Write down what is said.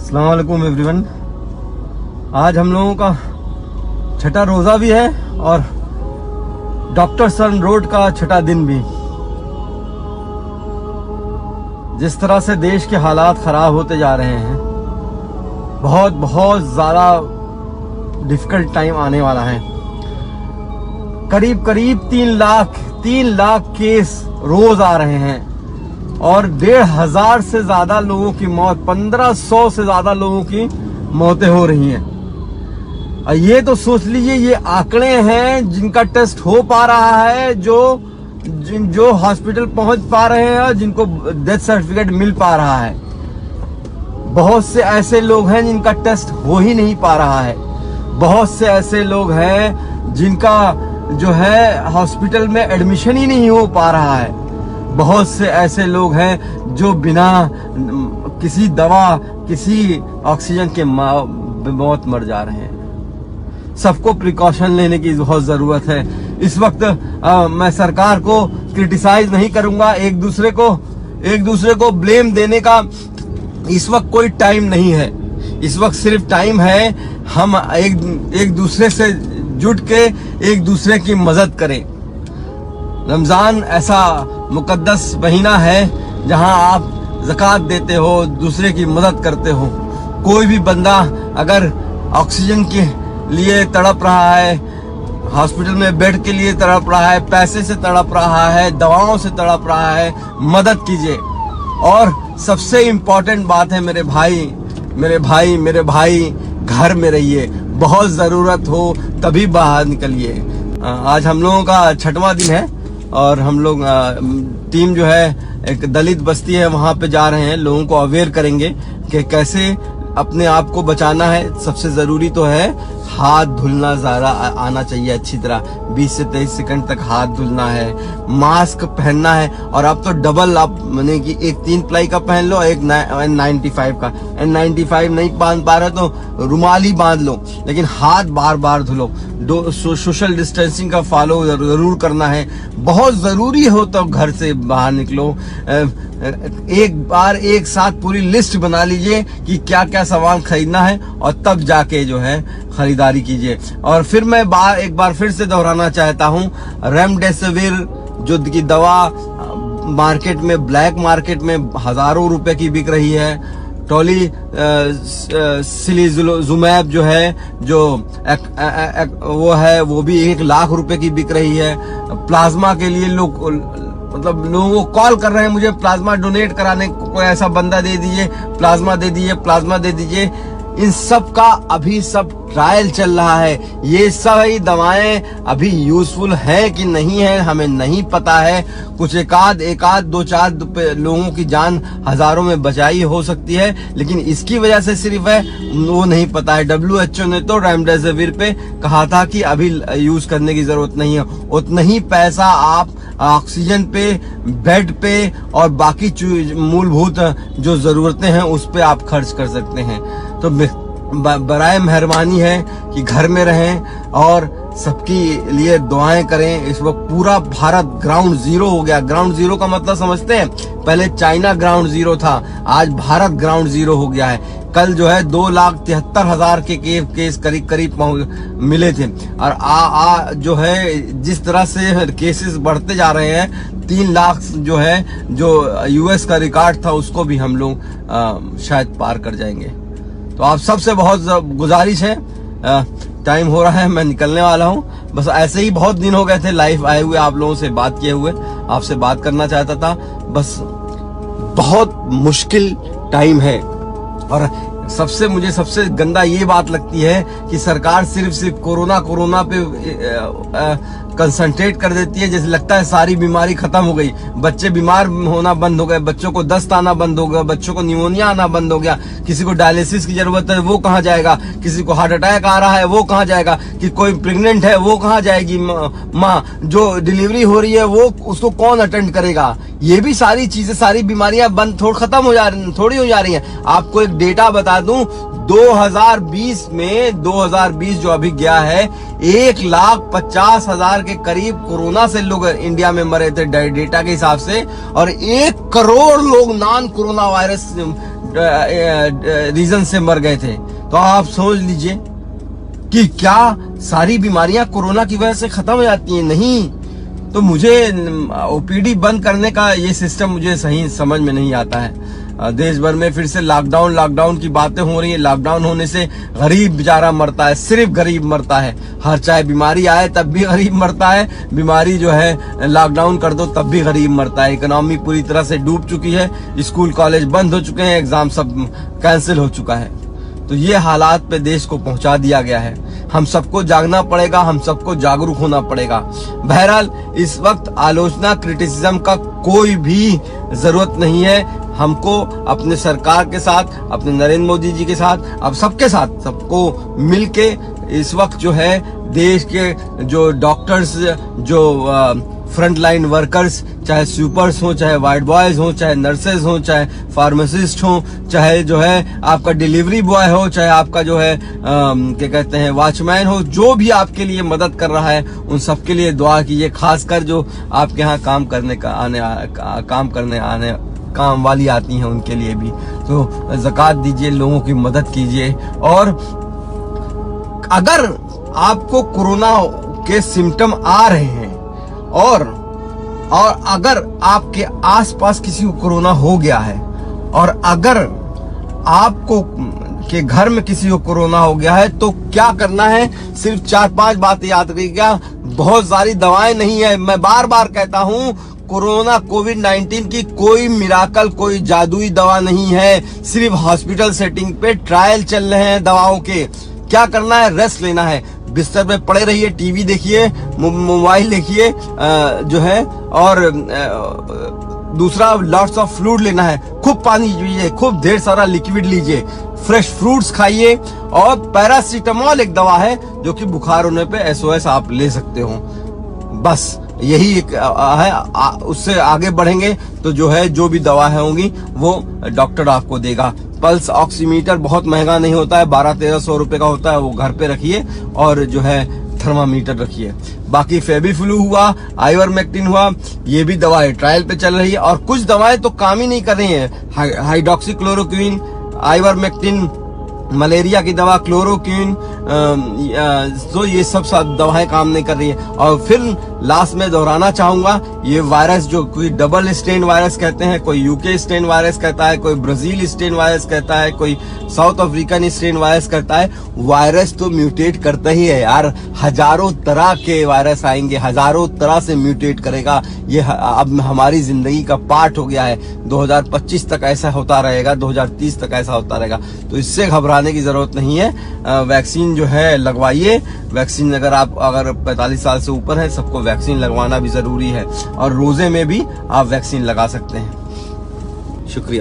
अस्सलाम वालेकुम एवरीवन। आज हम लोगों का छठा रोजा भी है और डॉक्टर सन रोड का छठा दिन भी। जिस तरह से देश के हालात खराब होते जा रहे हैं, बहुत ज्यादा डिफिकल्ट टाइम आने वाला है। करीब 3 लाख केस रोज आ रहे हैं और 1,500 से ज्यादा लोगों की मौत, 1500 से ज्यादा लोगों की मौतें हो रही हैं। और ये तो सोच लीजिए, ये आंकड़े हैं जिनका टेस्ट हो पा रहा है, जो हॉस्पिटल पहुंच पा रहे हैं और जिनको डेथ सर्टिफिकेट मिल पा रहा है। बहुत से ऐसे लोग हैं जिनका टेस्ट हो ही नहीं पा रहा है। बहुत से ऐसे लोग हैं जिनका जो है हॉस्पिटल में एडमिशन ही नहीं हो पा रहा है। बहुत से ऐसे लोग हैं जो बिना किसी दवा, किसी ऑक्सीजन के मौत मर जा रहे हैं। सबको प्रिकॉशन लेने की बहुत जरूरत है। इस वक्त मैं सरकार को क्रिटिसाइज नहीं करूंगा। एक दूसरे को ब्लेम देने का इस वक्त कोई टाइम नहीं है। इस वक्त सिर्फ टाइम है हम एक दूसरे से जुट के एक दूसरे की मदद करें। रमजान ऐसा मुकद्दस महीना है जहां आप ज़कात देते हो, दूसरे की मदद करते हो। कोई भी बंदा अगर ऑक्सीजन के लिए तड़प रहा है, हॉस्पिटल में बेड के लिए तड़प रहा है, पैसे से तड़प रहा है, दवाओं से तड़प रहा है, मदद कीजिए। और सबसे इम्पोर्टेंट बात है मेरे भाई, घर में रहिए। बहुत जरूरत हो तभी बाहर निकलिए। आज हम लोगों का छठवां दिन है और हम लोग टीम जो है एक दलित बस्ती है, वहां पे जा रहे हैं। लोगों को अवेयर करेंगे कि कैसे अपने आप को बचाना है। सबसे जरूरी तो है हाथ धुलना ज़्यादा आना चाहिए अच्छी तरह। 20 से 23 सेकंड तक हाथ धुलना है, मास्क पहनना है। और अब तो डबल, आप माने कि एक 3 प्लाई का पहन लो, एक N95 का। N95 नहीं बांध पा रहे तो रुमाल ही बांध लो, लेकिन हाथ बार धुलो। सोशल डिस्टेंसिंग का फॉलो जरूर करना है। बहुत जरूरी हो तो घर से बाहर निकलो। एक साथ पूरी लिस्ट बना लीजिए कि क्या क्या सामान खरीदना है और तब जाके जो है खरीदारी कीजिए। और फिर मैं एक बार फिर से दोहराना चाहता हूँ, रेमडेसिविर जो की दवा मार्केट में, ब्लैक मार्केट में हजारों रुपए की बिक रही है। टोली सिलीजुमैब जो है, जो वो है, वो भी 1 लाख रुपए की बिक रही है। प्लाज्मा के लिए लोगों को कॉल कर रहे हैं, मुझे प्लाज्मा डोनेट कराने को कोई ऐसा बंदा दे दीजिए, प्लाज्मा दे दीजिए। इन सब का अभी सब ट्रायल चल रहा है। ये सभी दवाएं अभी यूजफुल है कि नहीं है हमें नहीं पता है। कुछ एक आध 2-4 लोगों की जान हजारों में बचाई हो सकती है, लेकिन इसकी वजह से सिर्फ है वो नहीं पता है। WHO ने तो रेमडेसिविर पे कहा था कि अभी यूज करने की जरूरत नहीं है। उतना ही पैसा आप ऑक्सीजन पे, बेड पे और बाकी मूलभूत जो जरूरतें हैं उस पे आप खर्च कर सकते हैं। तो बराए मेहरबानी है कि घर में रहें और सबके लिए दुआएं करें। इस वक्त पूरा भारत ग्राउंड जीरो हो गया। ग्राउंड जीरो का मतलब समझते हैं? पहले चाइना ग्राउंड जीरो था, आज भारत ग्राउंड जीरो हो गया है। कल जो है 2,73,000 के केस करीब मिले थे। और जो है जिस तरह से केसेस बढ़ते जा रहे हैं, 3 लाख जो है, जो US का रिकॉर्ड था, उसको भी हम लोग शायद पार कर जाएंगे। तो आप सबसे बहुत गुजारिश है, टाइम हो रहा है, मैं निकलने वाला हूँ। बस ऐसे ही बहुत दिन हो गए थे लाइव आए हुए, आप लोगों से बात किए हुए, आपसे बात करना चाहता था। बस बहुत मुश्किल टाइम है। और मुझे सबसे गंदा ये बात लगती है कि सरकार सिर्फ कोरोना पे कंसंट्रेट कर देती है। जैसे लगता है सारी बीमारी खत्म हो गई, बच्चे बीमार होना बंद हो गए, बच्चों को दस्त आना बंद हो गया, बच्चों को निमोनिया आना बंद हो गया, किसी को डायलिसिस की जरूरत है वो कहाँ जाएगा, किसी को हार्ट अटैक आ रहा है वो कहाँ जाएगा, कि कोई प्रेग्नेंट है वो कहाँ जाएगी, माँ जो डिलीवरी हो रही है वो उसको कौन अटेंड करेगा। ये भी सारी चीजें, सारी बीमारियां बंद खत्म हो जा रही, थोड़ी हो जा रही हैं। आपको एक डेटा बता दूं, 2020 जो अभी गया है, 1,50,000 हजार के करीब कोरोना से लोग इंडिया में मरे थे डेटा के हिसाब से, और 1 करोड़ लोग नॉन कोरोना वायरस रीजन से मर गए थे। तो आप सोच लीजिए कि क्या सारी बीमारियां कोरोना की वजह से खत्म हो जाती हैं? नहीं। तो मुझे ओपीडी बंद करने का ये सिस्टम मुझे सही समझ में नहीं आता है। देश भर में फिर से लॉकडाउन की बातें हो रही है। लॉकडाउन होने से गरीब बेचारा मरता है, सिर्फ गरीब मरता है। हर चाहे बीमारी आए तब भी गरीब मरता है, बीमारी जो है लॉकडाउन कर दो तब भी गरीब मरता है। इकोनॉमी पूरी तरह से डूब चुकी है, स्कूल कॉलेज बंद हो चुके हैं, एग्जाम सब कैंसिल हो चुका है। तो ये हालात पे देश को पहुंचा दिया गया है। हम सबको जागना पड़ेगा, हम सबको जागरूक होना पड़ेगा। बहरहाल इस वक्त आलोचना क्रिटिसिज्म का कोई भी जरूरत नहीं है। हमको अपने सरकार के साथ, अपने नरेंद्र मोदी जी के साथ, अब सबके साथ, सबको मिलके इस वक्त जो है देश के जो डॉक्टर्स, जो फ्रंट लाइन वर्कर्स, चाहे स्वीपर्स हो, चाहे वार्ड बॉयज हो, चाहे नर्सेज हो, चाहे फार्मासिस्ट हो, चाहे जो है आपका डिलीवरी बॉय हो, चाहे आपका जो है क्या कहते हैं वॉचमैन हो, जो भी आपके लिए मदद कर रहा है उन सबके लिए दुआ कीजिए। खासकर जो आपके यहाँ काम वाली आती हैं उनके लिए भी तो ज़कात दीजिए, लोगों की मदद कीजिए। और अगर आपको कोरोना के सिम्टम आ रहे हैं और अगर आपके आसपास किसी को कोरोना हो गया है, और अगर आपको के घर में किसी को कोरोना हो गया है, तो क्या करना है? सिर्फ 4-5 बातें याद रखिएगा। बहुत सारी दवाएं नहीं है। मैं बार बार कहता हूं, कोरोना कोविड-19 की कोई मिराकल, कोई जादुई दवा नहीं है। सिर्फ हॉस्पिटल सेटिंग पे ट्रायल चल रहे हैं दवाओं के। क्या करना है? रेस्ट लेना है, बिस्तर पे पड़े रहिए, टीवी देखिए, मोबाइल देखिए जो है, और दूसरा लॉट्स ऑफ फ्लूइड लेना है, खूब पानी पीजिए, खूब ढेर सारा लिक्विड लीजिए, फ्रेश फ्रूट्स खाइए, और पैरासीटामोल एक दवा है जो कि बुखार होने पे SOS आप ले सकते हो। बस यही एक है। उससे आगे बढ़ेंगे तो जो है जो भी दवा होंगी वो डॉक्टर आपको देगा। पल्स ऑक्सीमीटर बहुत महंगा नहीं होता है, 1200-1300 रुपए का होता है, वो घर पे रखिए, और जो है थर्मामीटर रखिए। बाकी फेबिफ्लू हुआ, आइवरमेक्टिन हुआ, ये भी दवाएं ट्रायल पे चल रही है, और कुछ दवाएं तो काम ही नहीं कर रही हैं। हाइड्रोक्सीक्लोरोक्विन, आइवरमेक्टिन, मलेरिया की दवा, क्लोरोक्विन, तो ये सब दवाएं काम नहीं कर रही है। और फिर लास्ट में दोहराना चाहूंगा, ये वायरस जो कोई डबल स्ट्रेन वायरस कहते हैं, कोई यूके स्ट्रेन वायरस कहता है, कोई ब्राजील स्ट्रेन वायरस कहता है, कोई साउथ अफ्रीकन स्ट्रेन वायरस कहता है। वायरस तो म्यूटेट करता ही है यार। हजारों तरह के वायरस आएंगे, हजारों तरह से म्यूटेट करेगा। ये अब हमारी जिंदगी का पार्ट हो गया है। 2025 तक ऐसा होता रहेगा, 2030 तक ऐसा होता रहेगा। तो इससे घबराने की जरूरत नहीं है। वैक्सीन जो है लगवाइए। वैक्सीन अगर 45 साल से ऊपर है, सबको वैक्सीन लगवाना भी जरूरी है, और रोजे में भी आप वैक्सीन लगा सकते हैं। शुक्रिया।